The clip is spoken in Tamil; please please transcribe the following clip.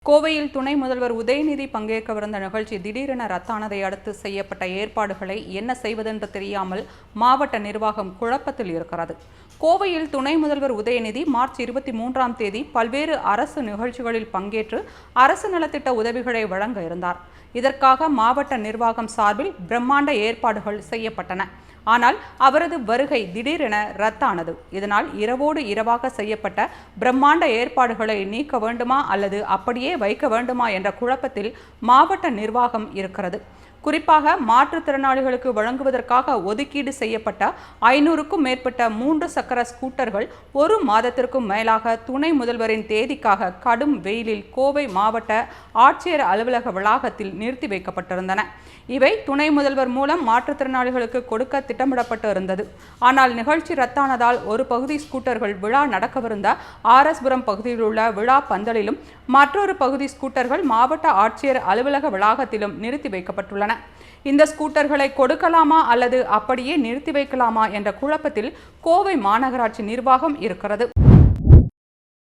கோவையில் துணை முதல்வர் உதயநிதி பங்கேற்கவிருந்த நிகழ்ச்சி திடீரென ரத்தானதை அடுத்து செய்யப்பட்ட ஏற்பாடுகளை என்ன செய்வதென்று தெரியாமல் மாவட்ட நிர்வாகம் குழப்பத்தில் இருக்கிறது. கோவையில் துணை முதல்வர் உதயநிதி மார்ச் 23ஆம் தேதி பல்வேறு அரசு நிகழ்ச்சிகளில் பங்கேற்று அரசு நலத்திட்ட உதவிகளை வழங்க இருந்தார். இதற்காக மாவட்ட நிர்வாகம் சார்பில் பிரம்மாண்ட ஏற்பாடுகள் செய்யப்பட்டன. ஆனால் அவரது வருகை திடீரென ரத்தானது. இதனால் இரவோடு இரவாக செய்யப்பட்ட பிரம்மாண்ட ஏற்பாடுகளை நீக்க வேண்டுமா அல்லது அப்படியே வைக்க வேண்டுமா என்ற குழப்பத்தில் மாவட்ட நிர்வாகம் இருக்கிறது. குறிப்பாக மாற்றுத்திறனாளிகளுக்கு வழங்குவதற்காக ஒதுக்கீடு செய்யப்பட்ட 500க்கும் மேற்பட்ட 3 சக்கர ஸ்கூட்டர்கள் ஒரு மாதத்திற்கும் மேலாக துணை முதல்வரின் தேதிக்காக கடும் வெயிலில் கோவை மாவட்ட ஆட்சியர் அலுவலக வளாகத்தில் நிறுத்தி வைக்கப்பட்டிருந்தன. இவை துணை முதல்வர் மூலம் மாற்றுத்திறனாளிகளுக்கு கொடுக்க திட்டமிடப்பட்டு இருந்தது. ஆனால் நிகழ்ச்சி ரத்தானதால் ஒரு பகுதி ஸ்கூட்டர்கள் விழா நடக்கவிருந்த ஆர்எஸ்புரம் பகுதியில் உள்ள விழா பந்தலிலும் மற்றொரு பகுதி ஸ்கூட்டர்கள் மாவட்ட ஆட்சியர் அலுவலக வளாகத்திலும் நிறுத்தி வைக்கப்பட்டுள்ளன. இந்த ஸ்கூட்டர்களை கொடுக்கலாமா அல்லது அப்படியே நிறுத்தி வைக்கலாமா என்ற குழப்பத்தில் கோவை மாநகராட்சி நிர்வாகம் இருக்கிறது.